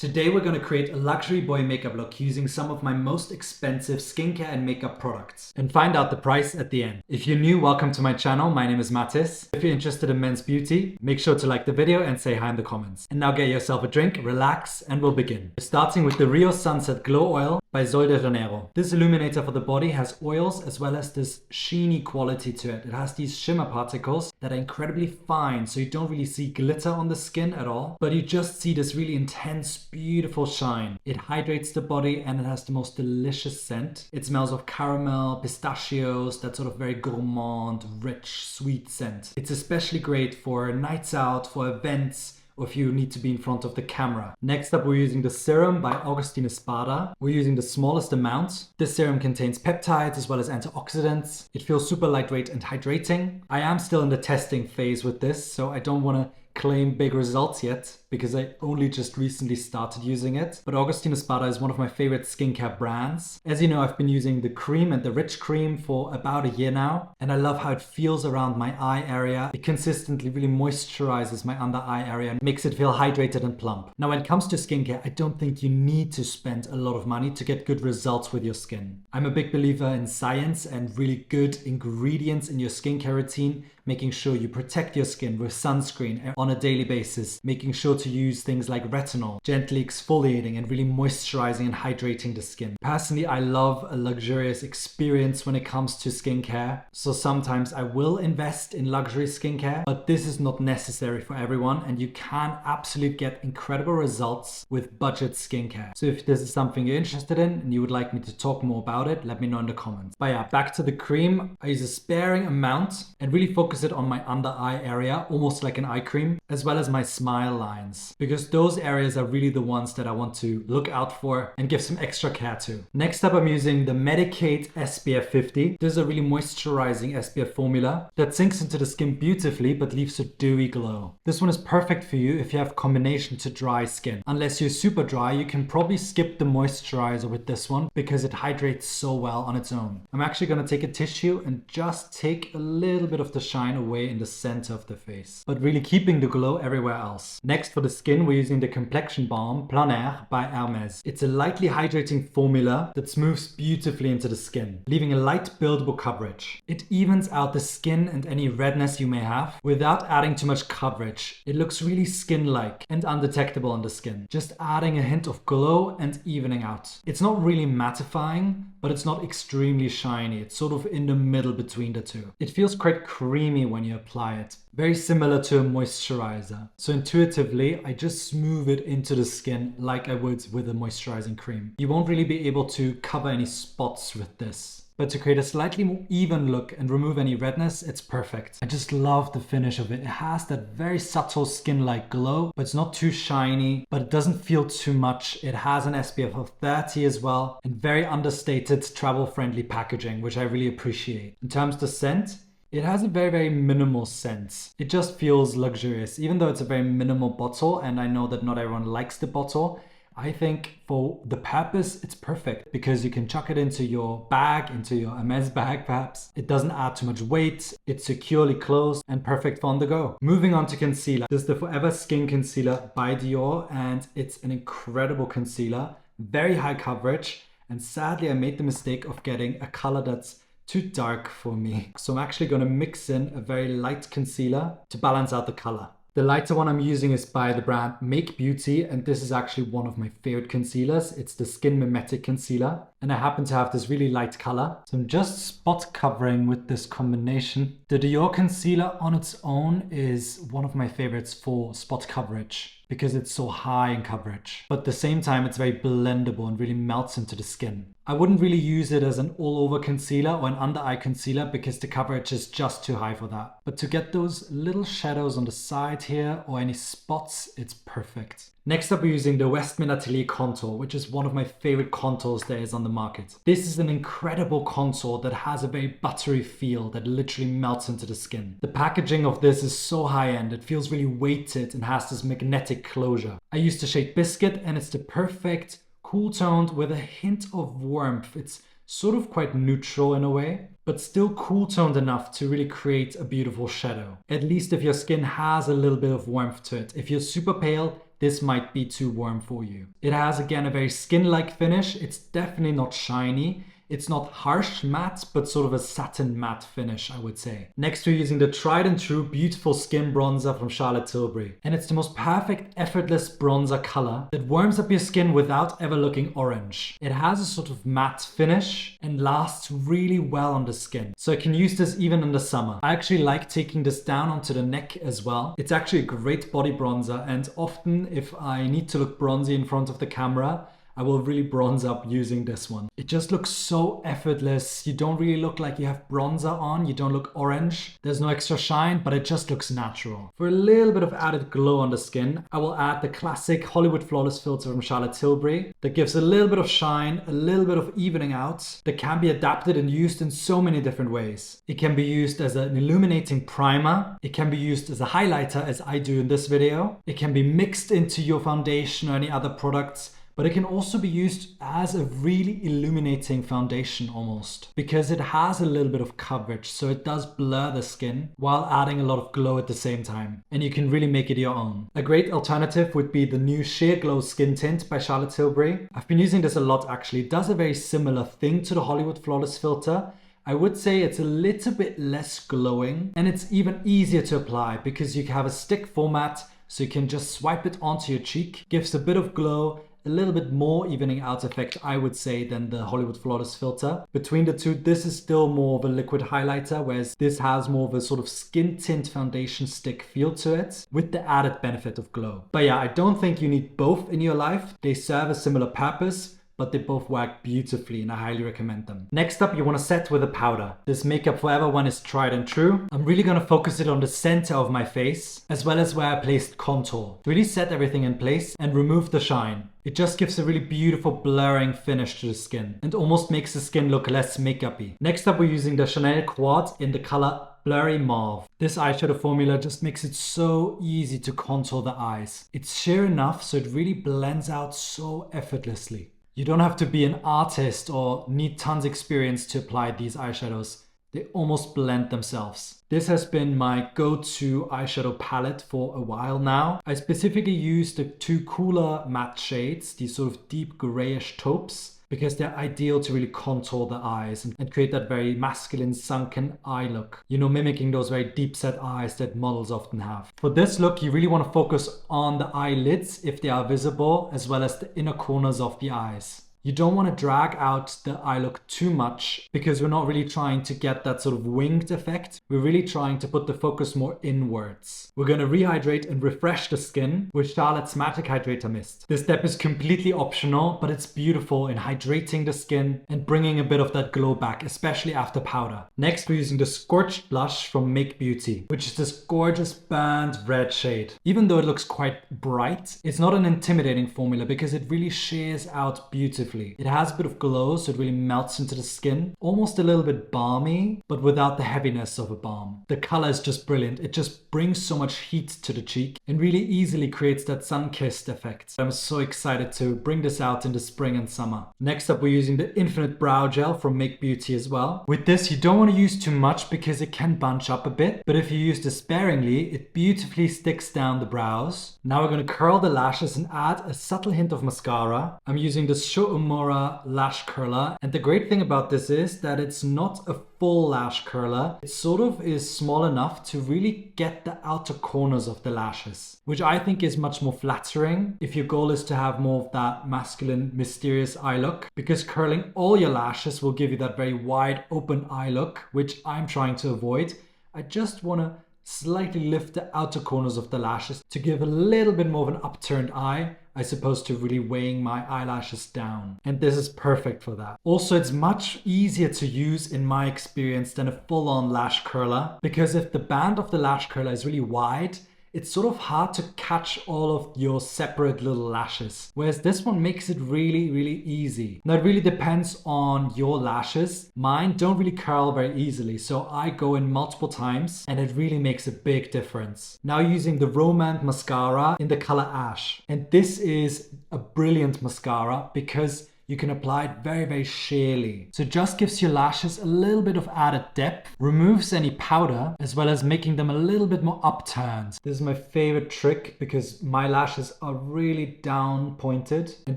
Today we're going to create a luxury boy makeup look using some of my most expensive skincare and makeup products and find out the price at the end. If you're new, welcome to my channel. My name is Mattis. If you're interested in men's beauty, make sure to like the video and say hi in the comments. And now get yourself a drink, relax, and we'll begin. Starting with the Rio Sunset Glow Oil by Sol de Janeiro. This illuminator for the body has oils as well as this sheeny quality to it. It has these shimmer particles that are incredibly fine, so you don't really see glitter on the skin at all, but you just see this really intense, beautiful shine. It hydrates the body and it has the most delicious scent. It smells of caramel, pistachios, that sort of very gourmand, rich, sweet scent. It's especially great for nights out, for events, or if you need to be in front of the camera. Next up, we're using the Serum by Augustin Espada. We're using the smallest amount. This serum contains peptides as well as antioxidants. It feels super lightweight and hydrating. I am still in the testing phase with this, so I don't want to claim big results yet because I only just recently started using it. But Augustin Espada is one of my favorite skincare brands. As you know, I've been using the cream and the rich cream for about a year now, and I love how it feels around my eye area. It consistently really moisturizes my under eye area and makes it feel hydrated and plump. Now, when it comes to skincare, I don't think you need to spend a lot of money to get good results with your skin. I'm a big believer in science and really good ingredients in your skincare routine, making sure you protect your skin with sunscreen on a daily basis, making sure to use things like retinol, gently exfoliating and really moisturizing and hydrating the skin. Personally, I love a luxurious experience when it comes to skincare, so sometimes I will invest in luxury skincare, but this is not necessary for everyone, and you can absolutely get incredible results with budget skincare. So if this is something you're interested in and you would like me to talk more about it, let me know in the comments. But yeah, back to the cream. I use a sparing amount and really focus it on my under eye area, almost like an eye cream, as well as my smile lines, because those areas are really the ones that I want to look out for and give some extra care to. Next up, I'm using the Medicate SPF 50. This is a really moisturizing SPF formula that sinks into the skin beautifully but leaves a dewy glow. This one is perfect for you if you have combination to dry skin. Unless you're super dry, you can probably skip the moisturizer with this one because it hydrates so well on its own. I'm actually going to take a tissue and just take a little bit of the shine away in the center of the face, but really keeping the glow everywhere else. Next, for the skin, we're using the Complexion Balm Plein Air by Hermes. It's a lightly hydrating formula that smooths beautifully into the skin, leaving a light buildable coverage. It evens out the skin and any redness you may have without adding too much coverage. It looks really skin-like and undetectable on the skin, just adding a hint of glow and evening out. It's not really mattifying, but it's not extremely shiny. It's sort of in the middle between the two. It feels quite creamy when you apply it. Very similar to a moisturizer. So intuitively, I just smooth it into the skin like I would with a moisturizing cream. You won't really be able to cover any spots with this, but to create a slightly more even look and remove any redness, it's perfect. I just love the finish of it. It has that very subtle skin-like glow, but it's not too shiny, but it doesn't feel too much. It has an SPF of 30 as well, and very understated travel-friendly packaging, which I really appreciate. In terms of the scent, it has a very, very minimal scent. It just feels luxurious, even though it's a very minimal bottle, and I know that not everyone likes the bottle. I think for the purpose, it's perfect because you can chuck it into your bag, into your Hermes bag perhaps. It doesn't add too much weight. It's securely closed and perfect for on the go. Moving on to concealer. This is the Forever Skin Concealer by Dior, and it's an incredible concealer, very high coverage. And sadly, I made the mistake of getting a color that's too dark for me. So I'm actually going to mix in a very light concealer to balance out the color. The lighter one I'm using is by the brand Make Beauty, and this is actually one of my favorite concealers. It's the Skin Mimetic Concealer, and I happen to have this really light color. So I'm just spot covering with this combination. The Dior concealer on its own is one of my favorites for spot coverage because it's so high in coverage, but at the same time it's very blendable and really melts into the skin. I wouldn't really use it as an all-over concealer or an under-eye concealer because the coverage is just too high for that. But to get those little shadows on the side here or any spots, it's perfect. Next up, we're using the Westman Atelier Contour, which is one of my favorite contours there is on the market. This is an incredible contour that has a very buttery feel that literally melts into the skin. The packaging of this is so high-end, it feels really weighted and has this magnetic closure. I used the shade Biscuit, and it's the perfect cool toned with a hint of warmth. It's sort of quite neutral in a way, but still cool toned enough to really create a beautiful shadow. At least if your skin has a little bit of warmth to it. If you're super pale, this might be too warm for you. It has again a very skin-like finish. It's definitely not shiny. It's not harsh matte, but sort of a satin matte finish, I would say. Next, we're using the tried and true beautiful skin bronzer from Charlotte Tilbury. And it's the most perfect effortless bronzer color that warms up your skin without ever looking orange. It has a sort of matte finish and lasts really well on the skin. So I can use this even in the summer. I actually like taking this down onto the neck as well. It's actually a great body bronzer, and often if I need to look bronzy in front of the camera, I will really bronze up using this one. It just looks so effortless. You don't really look like you have bronzer on. You don't look orange. There's no extra shine, but it just looks natural. For a little bit of added glow on the skin, I will add the classic Hollywood Flawless filter from Charlotte Tilbury that gives a little bit of shine, a little bit of evening out, that can be adapted and used in so many different ways. It can be used as an illuminating primer. It can be used as a highlighter, as I do in this video. It can be mixed into your foundation or any other products. But it can also be used as a really illuminating foundation almost, because it has a little bit of coverage, so it does blur the skin while adding a lot of glow at the same time. And you can really make it your own. A great alternative would be the new Sheer Glow Skin Tint by Charlotte Tilbury. I've been using this a lot actually. It does a very similar thing to the Hollywood Flawless filter. I would say it's a little bit less glowing, and it's even easier to apply because you have a stick format, so you can just swipe it onto your cheek. Gives a bit of glow, a little bit more evening out effect, I would say, than the Hollywood Flawless filter. Between the two, this is still more of a liquid highlighter, whereas this has more of a sort of skin tint foundation stick feel to it, with the added benefit of glow. But yeah, I don't think you need both in your life. They serve a similar purpose, but they both work beautifully and I highly recommend them. Next up, you want to set with a powder. This Makeup Forever one is tried and true. I'm really going to focus it on the center of my face, as well as where I placed contour. Really set everything in place and remove the shine. It just gives a really beautiful blurring finish to the skin and almost makes the skin look less makeup-y. Next up, we're using the Chanel Quad in the color Blurry Mauve. This eyeshadow formula just makes it so easy to contour the eyes. It's sheer enough so it really blends out so effortlessly. You don't have to be an artist or need tons of experience to apply these eyeshadows. They almost blend themselves. This has been my go-to eyeshadow palette for a while now. I specifically use the two cooler matte shades, these sort of deep grayish taupes, because they're ideal to really contour the eyes and create that very masculine sunken eye look. You know, mimicking those very deep set eyes that models often have. For this look, you really want to focus on the eyelids if they are visible, as well as the inner corners of the eyes. You don't want to drag out the eye look too much because we're not really trying to get that sort of winged effect. We're really trying to put the focus more inwards. We're going to rehydrate and refresh the skin with Charlotte's Magic Hydrator Mist. This step is completely optional, but it's beautiful in hydrating the skin and bringing a bit of that glow back, especially after powder. Next, we're using the Scorched Blush from Make Beauty, which is this gorgeous burnt red shade. Even though it looks quite bright, it's not an intimidating formula because it really shears out beautifully. It has a bit of glow, so it really melts into the skin. Almost a little bit balmy, but without the heaviness of a balm. The color is just brilliant. It just brings so much heat to the cheek and really easily creates that sun-kissed effect. I'm so excited to bring this out in the spring and summer. Next up, we're using the Infinite Brow Gel from Make Beauty as well. With this, you don't want to use too much because it can bunch up a bit, but if you use this sparingly, it beautifully sticks down the brows. Now we're going to curl the lashes and add a subtle hint of mascara. I'm using the Mora lash curler, and the great thing about this is that it's not a full lash curler. It sort of is small enough to really get the outer corners of the lashes, which I think is much more flattering if your goal is to have more of that masculine mysterious eye look, because curling all your lashes will give you that very wide open eye look, which I'm trying to avoid. I just want to slightly lift the outer corners of the lashes to give a little bit more of an upturned eye, as opposed to really weighing my eyelashes down. And this is perfect for that. Also, it's much easier to use in my experience than a full-on lash curler, because if the band of the lash curler is really wide, it's sort of hard to catch all of your separate little lashes. Whereas this one makes it really, really easy. Now it really depends on your lashes. Mine don't really curl very easily, so I go in multiple times and it really makes a big difference. Now using the Romand mascara in the color Ash. And this is a brilliant mascara because you can apply it very, very sheerly. So it just gives your lashes a little bit of added depth, removes any powder, as well as making them a little bit more upturned. This is my favorite trick because my lashes are really down pointed, and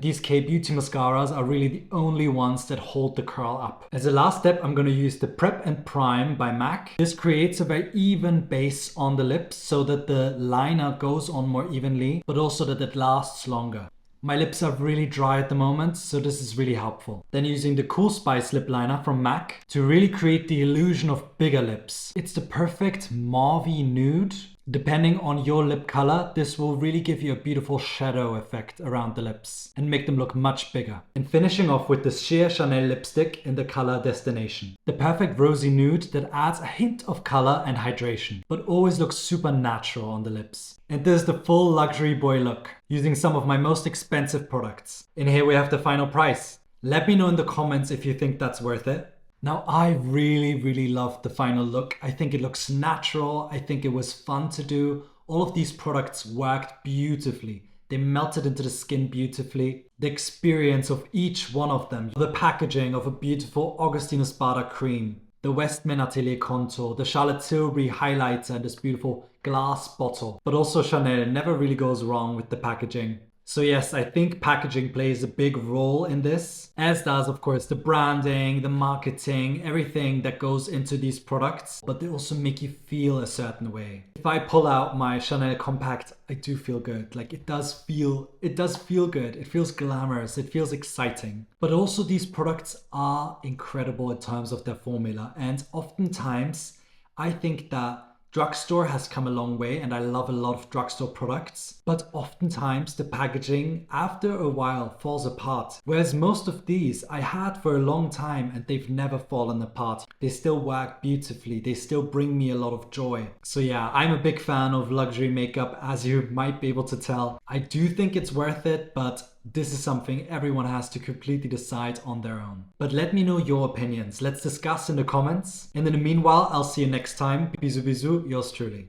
these K-Beauty mascaras are really the only ones that hold the curl up. As a last step, I'm going to use the Prep and Prime by MAC. This creates a very even base on the lips so that the liner goes on more evenly, but also that it lasts longer. My lips are really dry at the moment, so this is really helpful. Then using the Cool Spice lip liner from MAC to really create the illusion of bigger lips. It's the perfect mauvey nude. Depending on your lip color, this will really give you a beautiful shadow effect around the lips and make them look much bigger. And finishing off with the sheer Chanel lipstick in the color Destination. The perfect rosy nude that adds a hint of color and hydration, but always looks super natural on the lips. And this is the full luxury boy look, using some of my most expensive products. And here we have the final price. Let me know in the comments if you think that's worth it. Now, I really loved the final look. I think it looks natural. I think it was fun to do. All of these products worked beautifully. They melted into the skin beautifully. The experience of each one of them. The packaging of a beautiful Augustina Spada cream. The Westman Atelier contour. The Charlotte Tilbury highlighter and this beautiful glass bottle. But also Chanel never really goes wrong with the packaging. So yes, I think packaging plays a big role in this, as does of course the branding, the marketing, everything that goes into these products, but they also make you feel a certain way. If I pull out my Chanel Compact, I do feel good. Like it does feel good. It feels glamorous. It feels exciting. But also these products are incredible in terms of their formula. And oftentimes I think that drugstore has come a long way and I love a lot of drugstore products, but oftentimes the packaging after a while falls apart. Whereas most of these I had for a long time and they've never fallen apart. They still work beautifully. They still bring me a lot of joy. So yeah, I'm a big fan of luxury makeup, as you might be able to tell. I do think it's worth it, but this is something everyone has to completely decide on their own. But let me know your opinions. Let's discuss in the comments. And in the meanwhile, I'll see you next time. Bisous bisous, yours truly.